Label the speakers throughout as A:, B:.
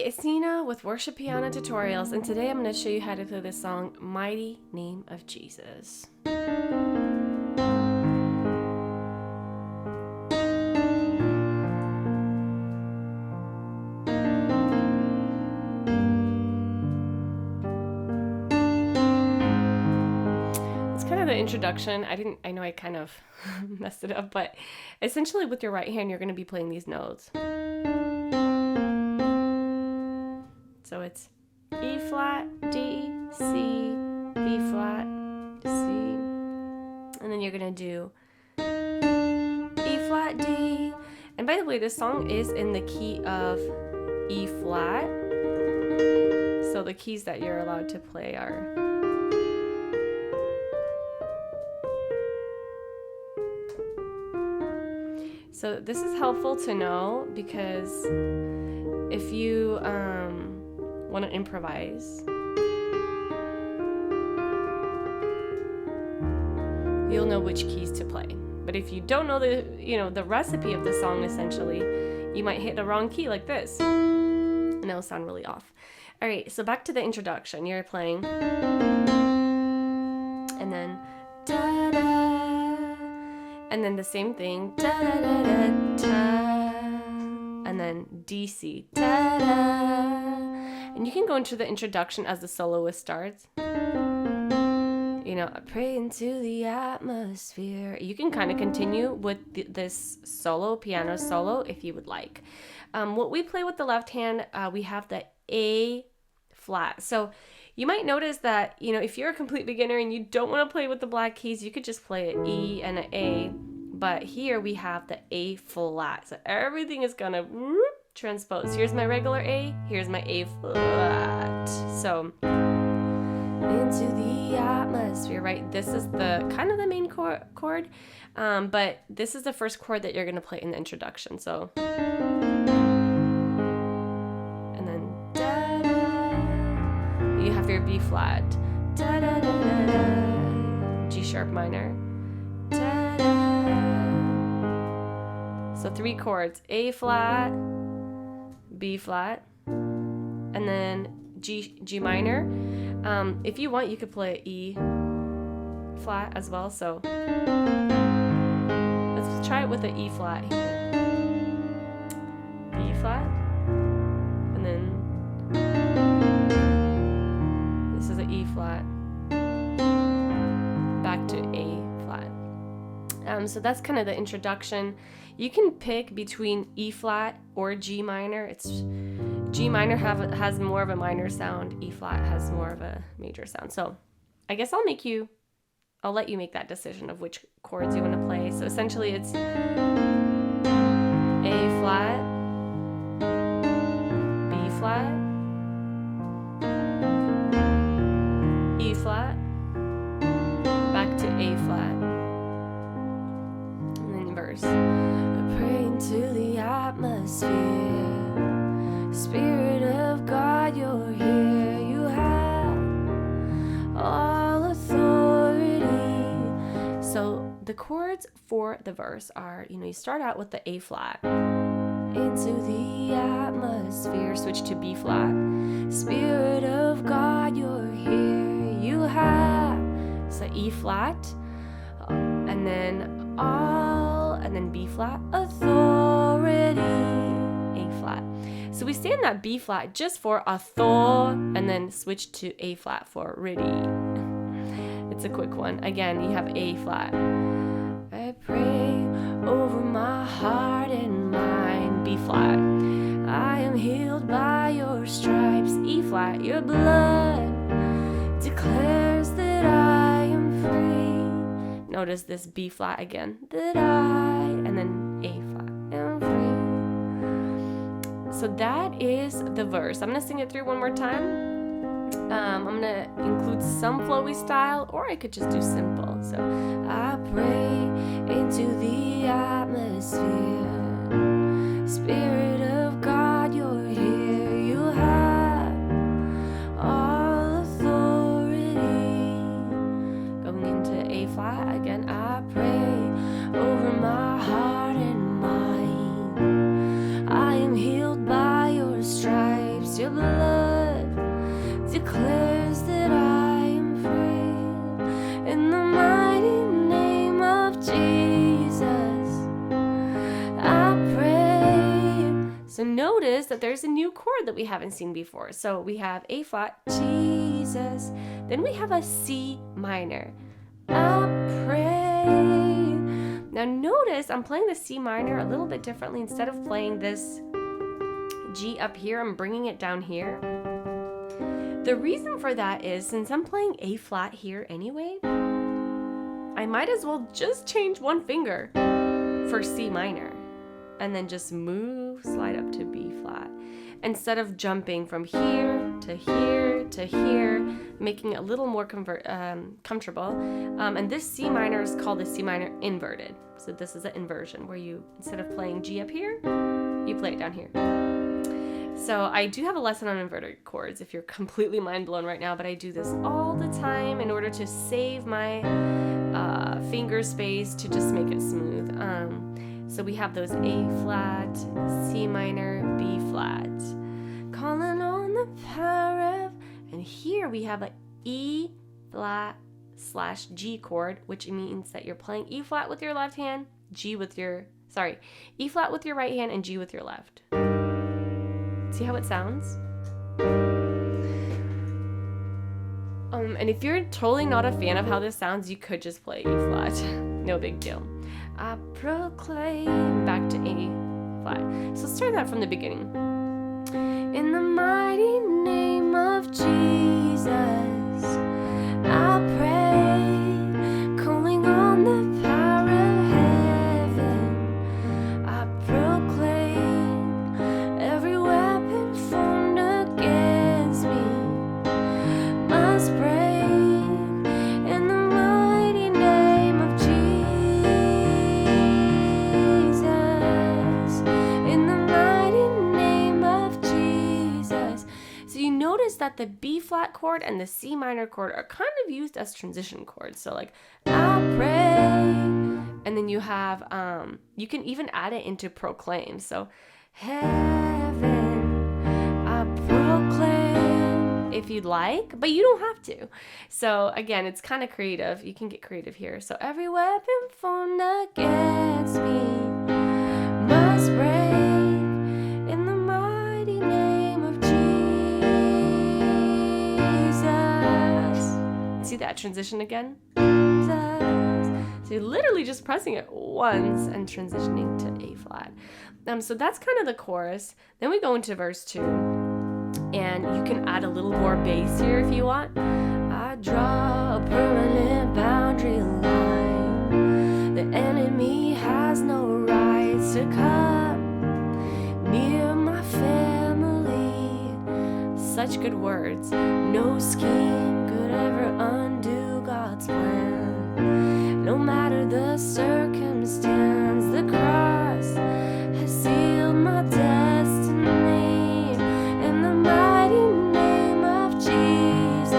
A: it's Nina with Worship Piano Tutorials, and today I'm going to show you how to play this song, Mighty Name of Jesus. It's kind of the introduction. I know I kind of messed it up, but essentially with your right hand, you're going to be playing these notes. So it's E flat, D, C, B flat, C, and then you're gonna do E flat, D. And by the way, this song is in the key of E flat. So the keys that you're allowed to play are so this is helpful to know because if you want to improvise, you'll know which keys to play. But if you don't know the recipe of the song, essentially, you might hit the wrong key like this, and it'll sound really off. All right, so back to the introduction. You're playing, and then da da, and then the same thing, da da da da da, and then D C, da da. And you can go into the introduction as the soloist starts. I pray into the atmosphere. You can kind of continue with this piano solo if you would like. What we play with the left hand, we have the A flat. So you might notice that, if you're a complete beginner and you don't want to play with the black keys, you could just play an E and an A. But here we have the A flat. So everything is going to transpose. Here's my regular A, here's my A flat. So into the atmosphere, right? This is the kind of the main chord, but this is the first chord that you're going to play in the introduction. So and then da da, you have your B flat, da da da da da, G sharp minor, da da. So 3 chords: A flat, B flat, and then G minor. If you want, you could play E flat as well. So let's try it with an E flat here. E flat, and then this is an E flat, back to A flat. So that's kind of the introduction. You can pick between E flat or G minor. G minor has more of a minor sound. E flat has more of a major sound. So I guess I'll let you make that decision of which chords you want to play. So essentially it's A flat, B flat, E flat, back to A flat, and then verse. I pray into the atmosphere. Spirit of God, you're here. You have all authority. So the chords for the verse are, you start out with the A flat. Into the atmosphere, switch to B flat. Spirit of God, you're here. You have. So E flat, and then all, and then B flat, authority, A flat. So we stay in that B flat just for author, and then switch to A flat for ready. It's a quick one. Again, you have A flat. I pray over my heart and mind, B flat. I am healed by your stripes, E flat. Your blood declares that I am free. Notice this B flat again, that I, and then A flat, am free. So that is the verse. I'm going to sing it through one more time. I'm going to include some flowy style, or I could just do simple. So I pray into the atmosphere. Spirit of God, you're here. You have all authority. Going into A flat again. I pray over my heart and mind. I am healed by your stripes. 'cause your blood declares that I am free. In the mighty name of Jesus, I pray. So notice that there's a new chord that we haven't seen before. So we have A flat, Jesus. Then we have a C minor. I pray. Now notice I'm playing the C minor a little bit differently. Instead of playing this G up here, I'm bringing it down here. The reason for that is since I'm playing A flat here anyway, I might as well just change one finger for C minor and then just slide up to B flat instead of jumping from here to here to here, making it a little more comfortable. And this C minor is called the C minor inverted. So this is an inversion where you, instead of playing G up here, you play it down here. So I do have a lesson on inverted chords if you're completely mind blown right now, but I do this all the time in order to save my finger space to just make it smooth. So we have those A flat, C minor, B flat. Calling on the power of, and here we have a E flat / G chord, which means that you're playing E flat with your left hand, E flat with your right hand, and G with your left. See how it sounds? And if you're totally not a fan of how this sounds, you could just play E flat. No big deal. I proclaim back to A flat. So let's start that from the beginning. In the mighty name of Jesus, I pray, calling on the power of heaven. I proclaim every weapon formed against me must break. In the mighty name of Jesus, in the mighty name of Jesus. So you notice that the B flat chord and the C minor chord are kind of used as transition chords. So like, I pray, and then you have, you can even add it into proclaim. So heaven, I proclaim, if you'd like, but you don't have to. So again, it's kind of creative. You can get creative here. So every weapon formed against me must break in the mighty name of Jesus. See that transition again? So you're literally just pressing it once and transitioning to A flat. So that's kind of the chorus. Then we go into verse 2. And you can add a little more bass here if you want. I draw a permanent boundary line. The enemy has no right to come near my family. Such good words. No scheme could ever undo God's plan. No matter the circumstance, the cross has sealed my destiny. In the mighty name of Jesus,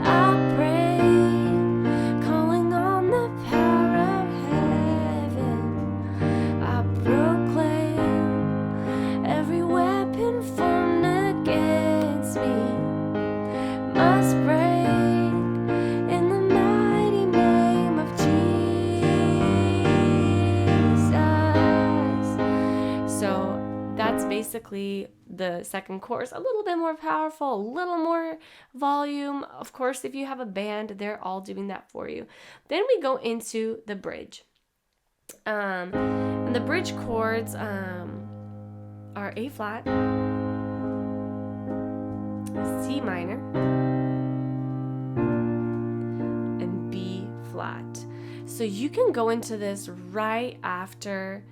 A: I pray, calling on the power of heaven. I proclaim every weapon formed against me must break. Basically the second chorus, a little bit more powerful, a little more volume. Of course, if you have a band, they're all doing that for you. Then we go into the bridge. And the bridge chords are A flat, C minor, and B flat. So you can go into this right after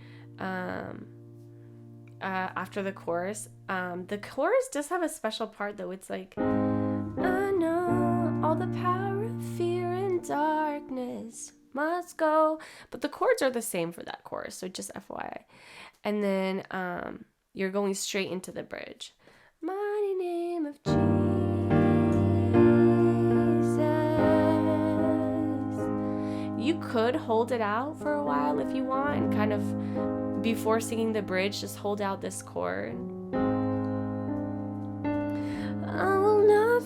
A: the chorus. The chorus does have a special part though. It's like, I know all the power of fear and darkness must go. But the chords are the same for that chorus, so just FYI. And then you're going straight into the bridge. Mighty name of Jesus. You could hold it out for a while if you want and kind of before singing the bridge, just hold out this chord.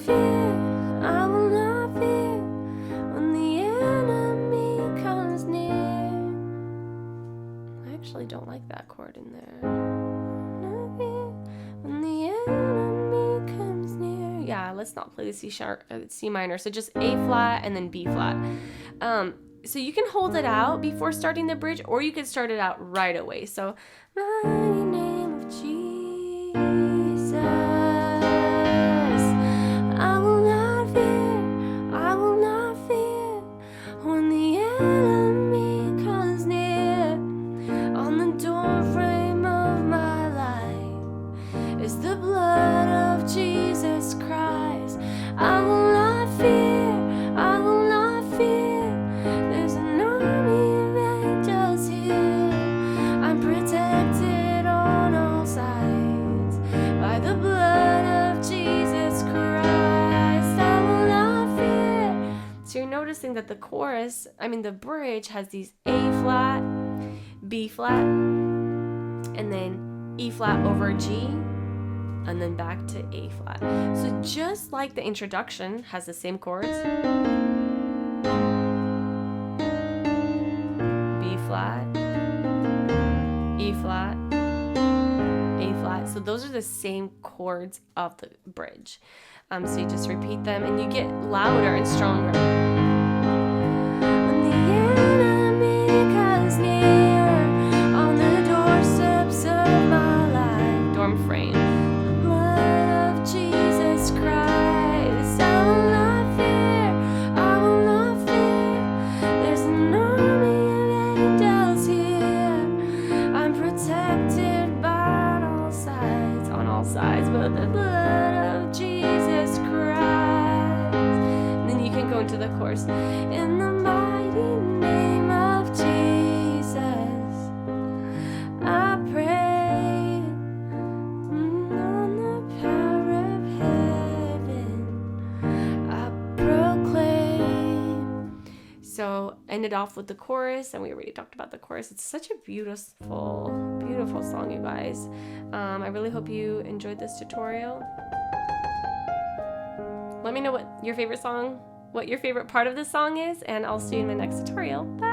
A: fear, I will not fear when the enemy comes near. I actually don't like that chord in there. Not fear when the enemy comes near. Yeah, let's not play the C minor. So just A flat and then B flat. So you can hold it out before starting the bridge, or you could start it out right away. So, mighty name of Jesus, I will not fear, I will not fear when the enemy comes near. On the doorframe of my life is the blood of Jesus Christ. I will not fear, I will not fear. There's an army of angels here. I'm protected on all sides by the blood of Jesus Christ. I will not fear. So you're noticing that the bridge has these A flat, B flat, and then E flat over G, and then back to A flat. So just like the introduction has the same chords, B flat, E flat, A flat. So those are the same chords of the bridge. So you just repeat them and you get louder and stronger. When the enemy comes near on the doorsteps of my life, dorm frame, the blood of Jesus Christ. I will not fear, I will not fear. There's an army of angels here. I'm protected by on all sides, but the blood of Jesus Christ. And then you can go into the chorus. In the mighty name of Jesus, I pray. On the power of heaven, I proclaim. So ended off with the chorus, and we already talked about the chorus. It's such a beautiful, beautiful song, you guys. I really hope you enjoyed this tutorial. Let me know what your favorite part of this song is, and I'll see you in my next tutorial. Bye!